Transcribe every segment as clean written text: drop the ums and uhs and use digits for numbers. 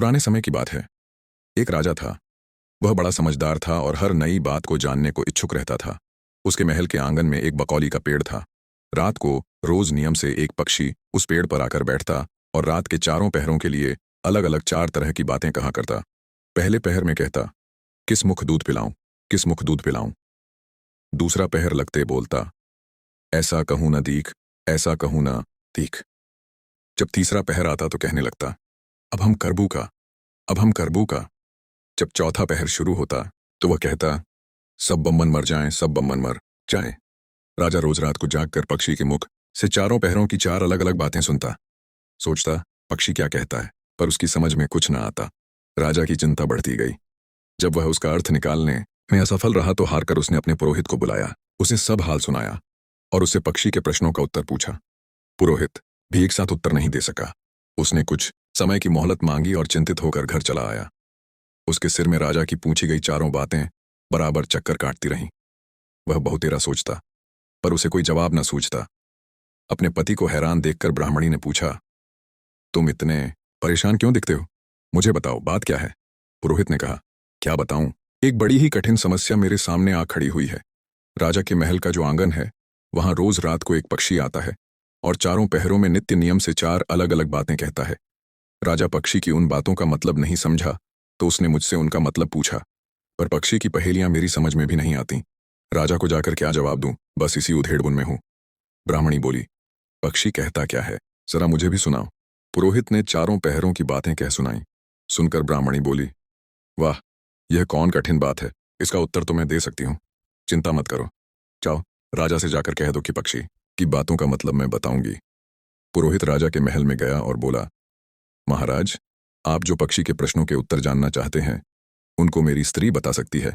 पुराने समय की बात है। एक राजा था। वह बड़ा समझदार था और हर नई बात को जानने को इच्छुक रहता था। उसके महल के आंगन में एक बकौली का पेड़ था। रात को रोज नियम से एक पक्षी उस पेड़ पर आकर बैठता और रात के चारों पहरों के लिए अलग अलग 4 तरह की बातें कहा करता। पहले पहर में कहता, किस मुख दूध पिलाऊं, किस मुख दूध पिलाऊं। दूसरा पहर लगते बोलता, ऐसा कहूं न दीख, ऐसा कहूं न दीख। जब तीसरा पहर आता तो कहने लगता, अब हम करबू का, अब हम करबू का। जब चौथा पहर शुरू होता तो वह कहता, सब बम्मन मर जाएं, सब बम्मन मर जाएं। राजा रोज रात को जागकर पक्षी के मुख से चारों पहरों की 4 अलग अलग बातें सुनता। सोचता पक्षी क्या कहता है, पर उसकी समझ में कुछ न आता। राजा की चिंता बढ़ती गई। जब वह उसका अर्थ निकालने में असफल रहा तो हारकर उसने अपने पुरोहित को बुलाया, उसे सब हाल सुनाया और उससे पक्षी के प्रश्नों का उत्तर पूछा। पुरोहित भी एक साथ उत्तर नहीं दे सका। उसने कुछ समय की मोहलत मांगी और चिंतित होकर घर चला आया। उसके सिर में राजा की पूछी गई चारों बातें बराबर चक्कर काटती रहीं। वह बहुतेरा सोचता, पर उसे कोई जवाब न सूझता। अपने पति को हैरान देखकर ब्राह्मणी ने पूछा, तुम इतने परेशान क्यों दिखते हो? मुझे बताओ, बात क्या है? पुरोहित ने कहा, क्या बताऊं, एक बड़ी ही कठिन समस्या मेरे सामने आ खड़ी हुई है। राजा के महल का जो आंगन है, वहां रोज रात को एक पक्षी आता है और चारों पहरों में नित्य नियम से 4 अलग अलग बातें कहता है। राजा पक्षी की उन बातों का मतलब नहीं समझा तो उसने मुझसे उनका मतलब पूछा, पर पक्षी की पहेलियां मेरी समझ में भी नहीं आती। राजा को जाकर क्या जवाब दूं, बस इसी उधेड़बुन में हूं। ब्राह्मणी बोली, पक्षी कहता क्या है, जरा मुझे भी सुनाओ। पुरोहित ने चारों पहरों की बातें कह सुनाई। सुनकर ब्राह्मणी बोली, वाह, यह कौन कठिन बात है, इसका उत्तर तो मैं दे सकती हूँ। चिंता मत करो, जाओ राजा से जाकर कह दो कि पक्षी की बातों का मतलब मैं बताऊंगी। पुरोहित राजा के महल में गया और बोला, महाराज, आप जो पक्षी के प्रश्नों के उत्तर जानना चाहते हैं उनको मेरी स्त्री बता सकती है।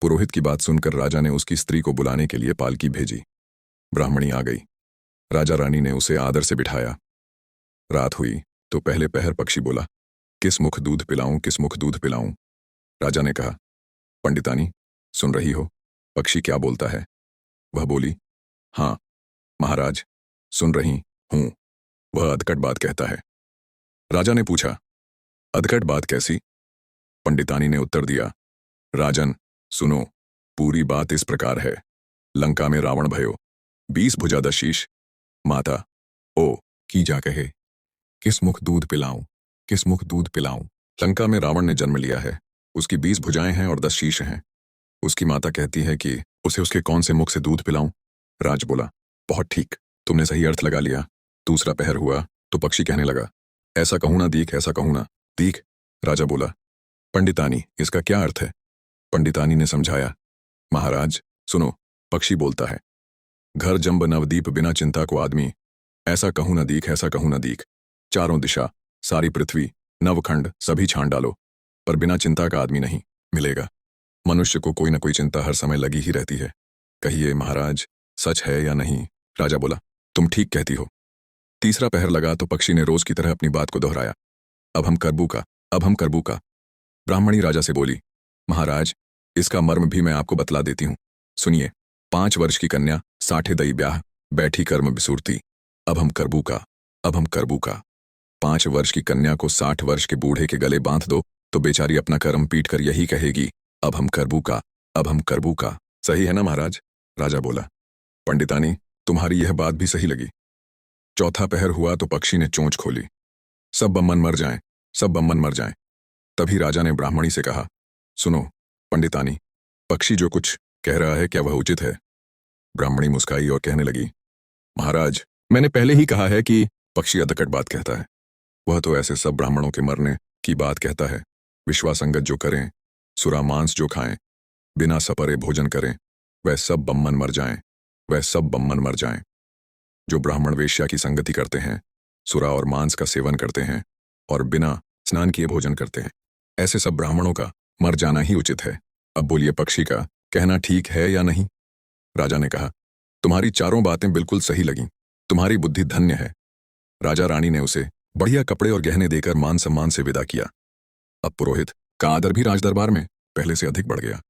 पुरोहित की बात सुनकर राजा ने उसकी स्त्री को बुलाने के लिए पालकी भेजी। ब्राह्मणी आ गई। राजा रानी ने उसे आदर से बिठाया। रात हुई तो पहले पहर पक्षी बोला, किस मुख दूध पिलाऊं, किस मुख दूध पिलाऊं। राजा ने कहा, पंडितानी, सुन रही हो पक्षी क्या बोलता है? वह बोली, हाँ महाराज, सुन रही हूं, वह अधकट बात कहता है। राजा ने पूछा, अधकट बात कैसी? पंडितानी ने उत्तर दिया, राजन सुनो, पूरी बात इस प्रकार है। लंका में रावण भयो, 20 भुजा 10 शीश। माता ओ की जा कहे, किस मुख दूध पिलाऊं, किस मुख दूध पिलाऊं। लंका में रावण ने जन्म लिया है, उसकी 20 भुजाएं हैं और 10 शीश हैं। उसकी माता कहती है कि उसे उसके कौन से मुख से दूध पिलाऊं। राज बोला, बहुत ठीक, तुमने सही अर्थ लगा लिया। दूसरा पहर हुआ तो पक्षी कहने लगा, ऐसा कहूं ना दीख, ऐसा कहूं ना दीख। राजा बोला, पंडितानी, इसका क्या अर्थ है? पंडितानी ने समझाया, महाराज सुनो, पक्षी बोलता है, घर जंब नवदीप बिना चिंता को आदमी, ऐसा कहूं ना दीख, ऐसा कहूं ना दीख। चारों दिशा, सारी पृथ्वी, नवखंड सभी छान डालो, पर बिना चिंता का आदमी नहीं मिलेगा। मनुष्य को कोई ना कोई चिंता हर समय लगी ही रहती है। कहिए महाराज, सच है या नहीं? राजा बोला, तुम ठीक कहती हो। तीसरा पहर लगा तो पक्षी ने रोज की तरह अपनी बात को दोहराया, अब हम करबू का, अब हम करबू का। ब्राह्मणी राजा से बोली, महाराज, इसका मर्म भी मैं आपको बतला देती हूँ, सुनिए। 5 वर्ष की कन्या, 60 दई ब्याह, बैठी कर्म बिसूरती, अब हम करबू का, अब हम करबू का। 5 वर्ष की कन्या को 60 वर्ष के बूढ़े के गले बांध दो तो बेचारी अपना कर्म पीट कर यही कहेगी, अब हम करबू का, अब हम करबू का। सही है ना महाराज? राजा बोला, पंडितानी, तुम्हारी यह बात भी सही लगी। चौथा पहर हुआ तो पक्षी ने चोंच खोली, सब बम्मन मर जाएं, सब बम्मन मर जाएं। तभी राजा ने ब्राह्मणी से कहा, सुनो पंडितानी, पक्षी जो कुछ कह रहा है क्या वह उचित है? ब्राह्मणी मुस्काई और कहने लगी, महाराज, मैंने पहले ही कहा है कि पक्षी अधकट बात कहता है। वह तो ऐसे सब ब्राह्मणों के मरने की बात कहता है, विश्वासंगत जो करें, सुरा मांस जो खाएं, बिना सपरे भोजन करें, वह सब बम्मन मर जाएं, वह सब बम्मन मर जाएं। जो ब्राह्मण वेश्या की संगति करते हैं, सुरा और मांस का सेवन करते हैं और बिना स्नान किए भोजन करते हैं, ऐसे सब ब्राह्मणों का मर जाना ही उचित है। अब बोलिए, पक्षी का कहना ठीक है या नहीं? राजा ने कहा, तुम्हारी चारों बातें बिल्कुल सही लगीं, तुम्हारी बुद्धि धन्य है। राजा रानी ने उसे बढ़िया कपड़े और गहने देकर मान सम्मान से विदा किया। अब पुरोहित का आदर भी राजदरबार में पहले से अधिक बढ़ गया।